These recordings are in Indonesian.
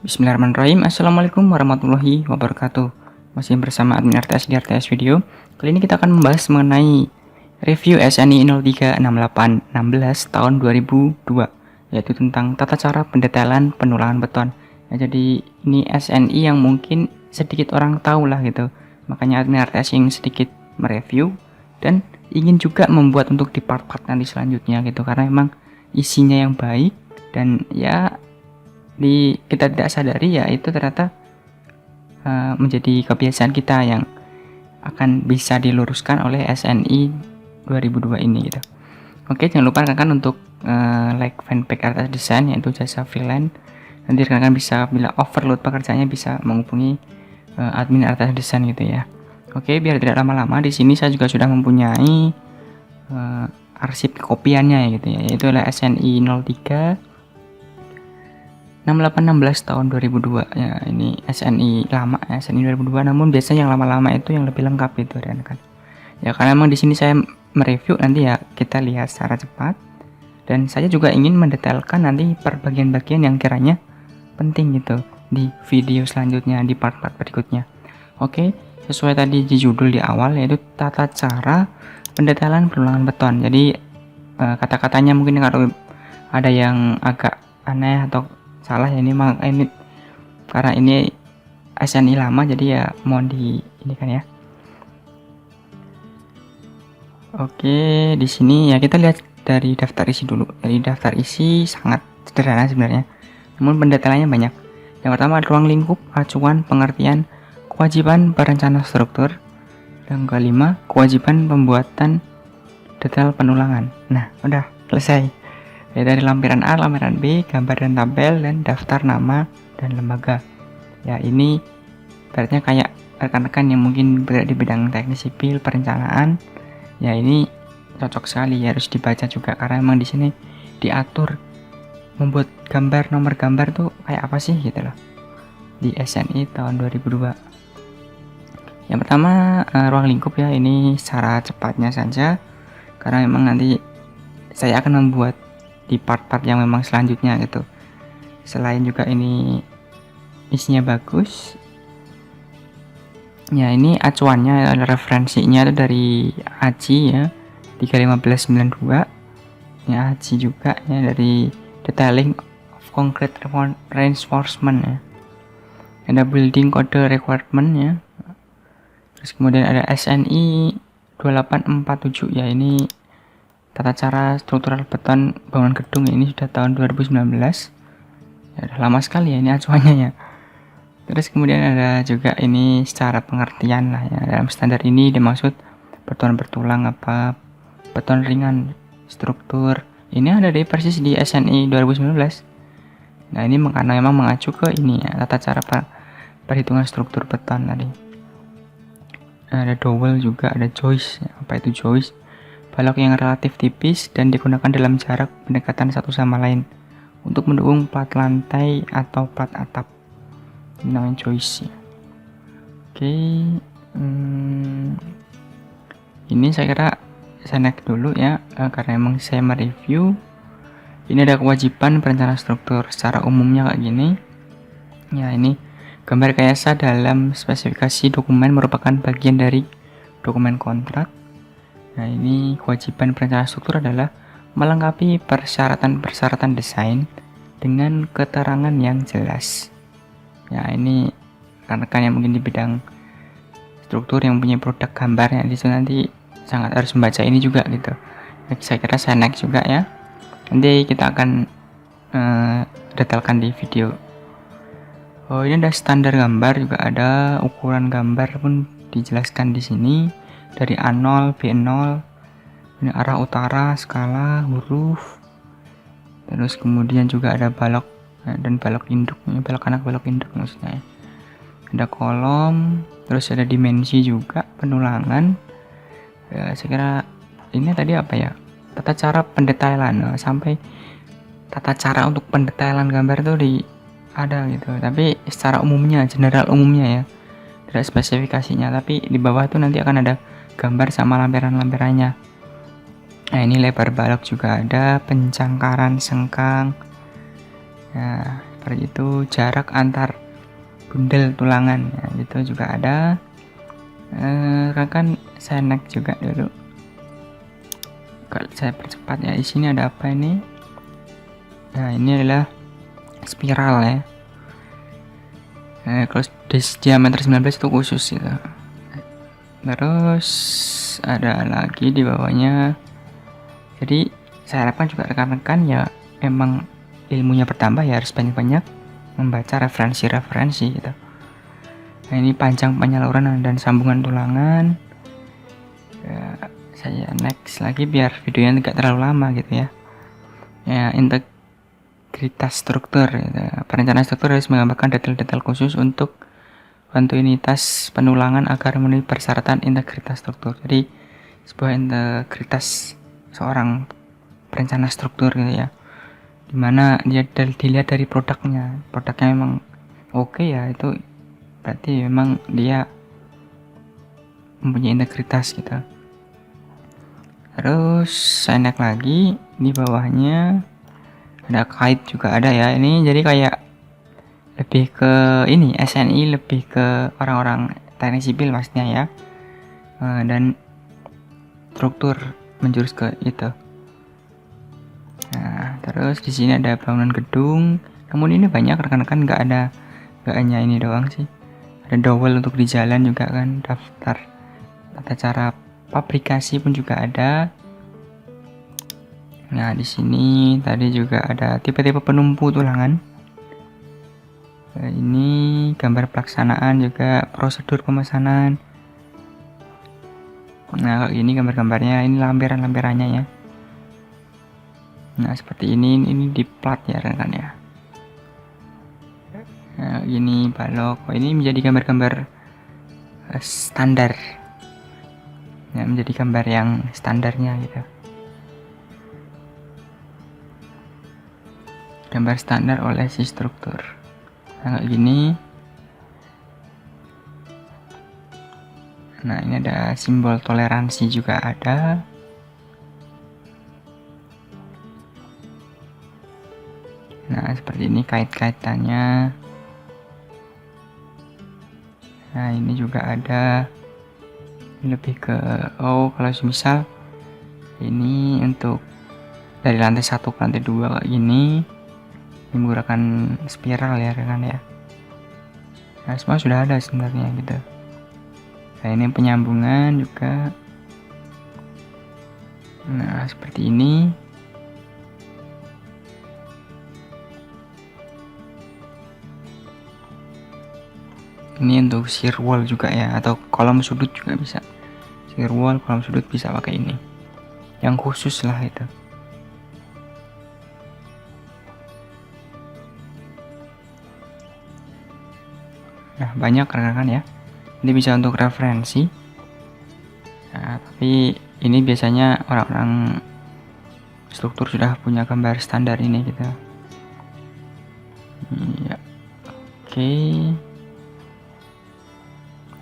Bismillahirrahmanirrahim. Assalamualaikum warahmatullahi wabarakatuh. Masih bersama admin RTS di RTS Video. Kali ini kita akan membahas mengenai review SNI 036816 tahun 2002, yaitu tentang tata cara pendetailan penulangan beton. Ya, jadi ini SNI yang mungkin sedikit orang tahu lah gitu. Makanya admin RTS ingin sedikit mereview dan ingin juga membuat untuk di part-part nanti selanjutnya gitu, karena memang isinya yang baik dan ya kita tidak sadari ya itu ternyata menjadi kebiasaan kita yang akan bisa diluruskan oleh SNI 2002 ini gitu. Oke, jangan lupa rekan untuk like fanpage RTS Desain, yaitu jasa freelance. Nanti rekan bisa bila overload pekerjaannya bisa menghubungi admin RTS Desain gitu ya. Oke, biar tidak lama-lama, di sini saya juga sudah mempunyai arsip kopiannya gitu ya, yaitu adalah SNI 03 6816 tahun 2002 ya. Ini SNI lama, SNI 2002, namun biasanya yang lama-lama itu yang lebih lengkap itu kan ya, karena memang di sini saya mereview, nanti ya kita lihat secara cepat, dan saya juga ingin mendetailkan nanti per bagian-bagian yang kiranya penting gitu di video selanjutnya, di part-part berikutnya. Oke, sesuai tadi di judul di awal, yaitu tata cara pendetailan penulangan beton. Jadi kata-katanya mungkin kalau ada yang agak aneh atau salah ya, ini karena ini SNI lama, jadi ya mohon di ini kan ya. Oke, di sini ya kita lihat dari daftar isi dulu. Dari daftar isi sangat sederhana sebenarnya, namun pendetailannya banyak. Yang pertama, ruang lingkup, acuan, pengertian, kewajiban perencana struktur. Yang kelima, kewajiban pembuatan detail penulangan. Nah, udah selesai. Ya, dari lampiran A, lampiran B, gambar dan tabel, dan daftar nama dan lembaga. Ya, ini berarti kayak rekan-rekan yang mungkin berada di bidang teknik sipil perencanaan. Ya, ini cocok sekali ya, harus dibaca juga, karena memang di sini diatur membuat gambar, nomor gambar tuh kayak apa sih gitu loh di SNI tahun 2002. Yang pertama, ruang lingkup ya, ini secara cepatnya saja, karena memang nanti saya akan membuat di part-part yang memang selanjutnya gitu. Selain juga ini isinya bagus ya, ini acuannya, referensinya itu dari AJI ya, 31592 ya, AJI juga ya, dari Detailing of Concrete Reinforcement ya, ada Building Code Requirement ya. Terus kemudian ada SNI 2847 ya, ini tata cara struktural beton bangunan gedung, ini sudah tahun 2019 ya, udah lama sekali ya ini acuannya ya. Terus kemudian ada juga ini secara pengertian lah ya, dalam standar ini dimaksud beton bertulang apa, beton ringan, struktur. Ini ada di persis di SNI 2019. Nah, ini karena memang mengacu ke ini ya, tata cara perhitungan struktur beton tadi. Ada dowel juga, ada joist. Apa itu joist? Balok yang relatif tipis dan digunakan dalam jarak pendekatan satu sama lain untuk mendukung plat lantai atau plat atap. Ini namanya joist ya. Oke, ini saya kira saya naik dulu ya, karena emang saya mereview. Ini ada kewajiban perencana struktur secara umumnya kayak gini ya. Ini gambar rekayasa dalam spesifikasi dokumen merupakan bagian dari dokumen kontrak. Nah, ini kewajiban perencana struktur adalah melengkapi persyaratan-persyaratan desain dengan keterangan yang jelas. Ya, ini rekan-rekan yang mungkin di bidang struktur yang punya produk gambarnya di situ nanti sangat harus membaca ini juga gitu. Jadi, saya kira saya next juga ya. Nanti kita akan detailkan di video. Oh, ini ada standar gambar juga, ada ukuran gambar pun dijelaskan di sini. Dari A0, B0, ini arah utara, skala, huruf. Terus kemudian juga ada balok dan balok induk, ini balok anak, balok induk maksudnya. Ada kolom, terus ada dimensi juga, penulangan. Ya, saya kira ini tadi apa ya? Tata cara pendetailan, sampai tata cara untuk pendetailan gambar itu ada gitu. Tapi secara umumnya, general umumnya ya, tidak spesifikasinya. Tapi di bawah itu nanti akan ada gambar sama lampiran-lampirannya. Nah, ini lebar balok juga ada, pencangkaran sengkang. Nah, seperti itu. Jarak antar bundel tulangan ya, itu juga ada. Kan saya naik juga dulu, kalau saya percepat ya. Di sini ada apa ini? Nah, ini adalah spiral ya. Kalau diameter 19 itu khusus gitu. Terus ada lagi di bawahnya. Jadi saya harapkan juga rekan-rekan ya emang ilmunya bertambah ya, harus banyak-banyak membaca referensi-referensi gitu. Nah, ini panjang penyaluran dan sambungan tulangan ya. Saya next lagi biar videonya tidak terlalu lama gitu ya. Ya, integritas struktur gitu. Perencanaan struktur harus menggambarkan detail-detail khusus untuk kontinuitas penulangan agar memenuhi persyaratan integritas struktur. Jadi sebuah integritas seorang perencana struktur gitu ya, dimana dia dilihat dari produknya memang oke ya, itu berarti memang dia mempunyai integritas gitu. Terus saya naik lagi, di bawahnya ada kait juga ada ya. Ini jadi kayak lebih ke ini, SNI lebih ke orang-orang teknik sipil pastinya ya. Dan struktur menjurus ke itu. Nah, terus di sini ada bangunan gedung. Namun ini banyak rekan-rekan, nggak hanya ini doang sih. Ada dowel untuk di jalan juga kan, daftar tata cara pabrikasi pun juga ada. Nah, di sini tadi juga ada tipe-tipe penumpu tulangan. Ini gambar pelaksanaan juga, prosedur pemesanan. Nah, ini gambar-gambarnya, ini lampiran-lampirannya ya. Nah, seperti ini di plat ya rekan ya. Nah, ini balok. Ini menjadi gambar-gambar standar. Ya, menjadi gambar yang standarnya gitu. Gambar standar oleh si struktur. Nah, kayak gini. Nah, ini ada simbol toleransi juga ada. Nah, seperti ini kait-kaitannya. Nah, ini juga ada. Lebih ke kalau misal ini untuk dari lantai 1 ke lantai 2 kayak gini, ini menggunakan spiral ya rekan ya. Nah, semua sudah ada sebenarnya gitu. Nah, ini penyambungan juga. Nah, seperti ini. Ini untuk shear wall juga ya, atau kolom sudut juga bisa. Shear wall, kolom sudut bisa pakai ini. Yang khusus lah itu. Nah, banyak rekan-rekan ya. Ini bisa untuk referensi. Nah, tapi ini biasanya orang-orang struktur sudah punya gambar standar ini gitu. Iya. Oke.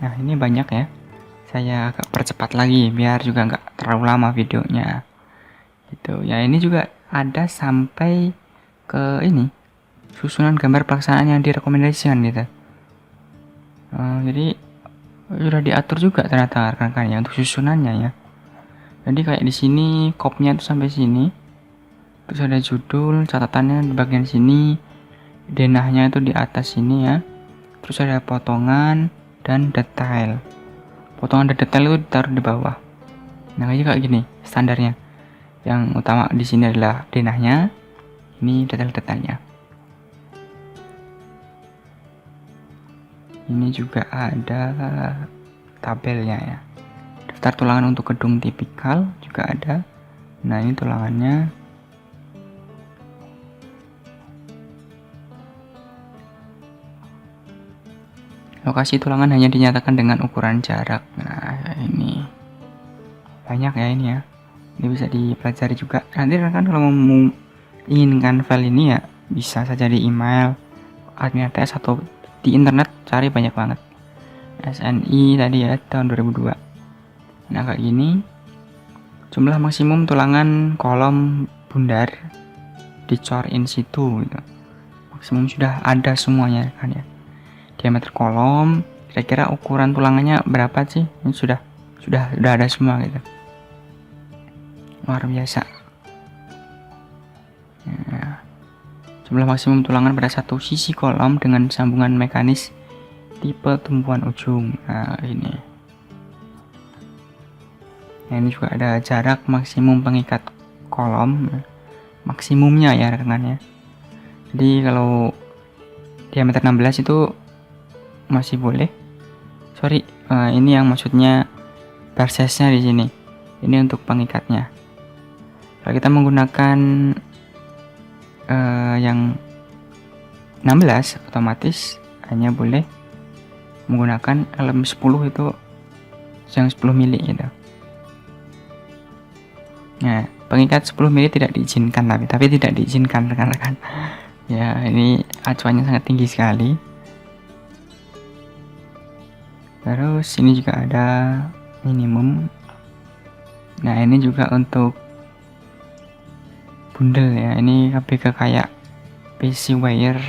Nah, ini banyak ya. Saya agak percepat lagi biar juga nggak terlalu lama videonya. Gitu. Ya, ini juga ada sampai ke ini susunan gambar pelaksanaan yang direkomendasikan gitu. Jadi sudah diatur juga ternyata rekan-rekan ya untuk susunannya ya. Jadi kayak di sini kopnya itu sampai sini. Terus ada judul, catatannya di bagian sini, denahnya itu di atas sini ya. Terus ada potongan dan detail. Potongan dan detail itu ditaruh di bawah. Nah, kayak gini standarnya. Yang utama di sini adalah denahnya, ini detail-detailnya. Ini juga ada tabelnya ya. Daftar tulangan untuk gedung tipikal juga ada. Nah, ini tulangannya. Lokasi tulangan hanya dinyatakan dengan ukuran jarak. Nah, ini banyak ya ini ya. Ini bisa dipelajari juga. Nanti kan kalau mau inginkan file ini ya bisa saja di email admin ATS atau di internet, cari banyak banget. SNI tadi ya tahun 2002. Nah, kayak gini. Jumlah maksimum tulangan kolom bundar dicor in situ gitu. maksimum sudah ada semuanya kan ya. Diameter kolom, kira-kira ukuran tulangannya berapa sih? Ini sudah ada semua gitu. Luar biasa. Nah, jumlah maksimum tulangan pada satu sisi kolom dengan sambungan mekanis tipe tumpuan ujung. Nah, ini. Nah, ini juga ada jarak maksimum pengikat kolom, maksimumnya ya rekan-rekan ya. Jadi kalau diameter 16 itu masih boleh. Sorry, ini yang maksudnya bar size-nya di sini. Ini untuk pengikatnya. Kalau kita menggunakan yang 16, otomatis hanya boleh menggunakan LM10 itu yang 10 mili gitu. Nah, pengikat 10 mili tidak diizinkan, tapi tidak diizinkan rekan-rekan. Ya, ini acuannya sangat tinggi sekali. Terus ini juga ada minimum. Nah, ini juga untuk bundel ya. Ini lebih ke kayak PC wire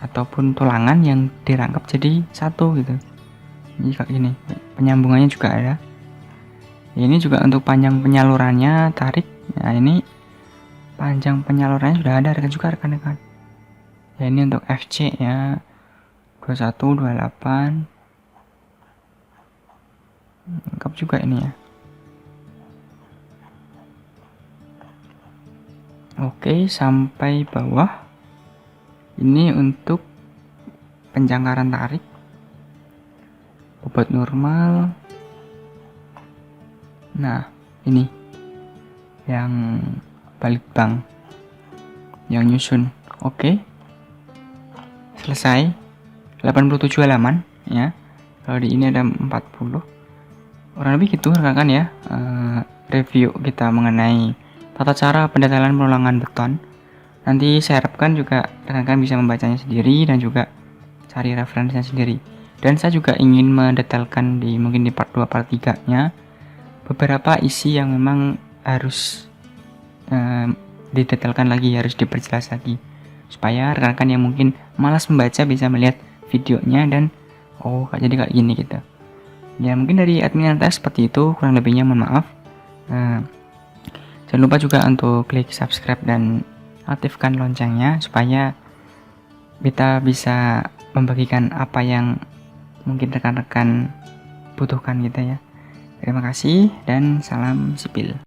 ataupun tulangan yang dirangkap jadi satu gitu. Ini kayak gini. Penyambungannya juga ada. Ini juga untuk panjang penyalurannya, tarik. Nah, ini panjang penyalurannya sudah ada juga rekan-rekan. Ya, ini untuk FC ya. 21, 28. Lengkap juga ini ya. Oke, sampai bawah. Ini untuk penjangkaran tarik. Bobot normal. Nah, ini yang balik bang, yang nyusun. Oke, selesai. 87 halaman ya. Kalau di ini ada 40. Kurang lebih gitu rekan-rekan ya. Review kita mengenai tata cara pendetailan penulangan beton. Nanti saya harapkan juga rekan-rekan bisa membacanya sendiri dan juga cari referensinya sendiri. Dan saya juga ingin mendetailkan mungkin di part 2 part 3 nya beberapa isi yang memang harus didetailkan lagi, harus diperjelas lagi, supaya rekan-rekan yang mungkin malas membaca bisa melihat videonya dan jadi kayak gini gitu. Ya, mungkin dari admin tes seperti itu, kurang lebihnya mohon maaf. Jangan lupa juga untuk klik subscribe dan aktifkan loncengnya supaya kita bisa membagikan apa yang mungkin rekan-rekan butuhkan gitu ya. Terima kasih dan salam sipil.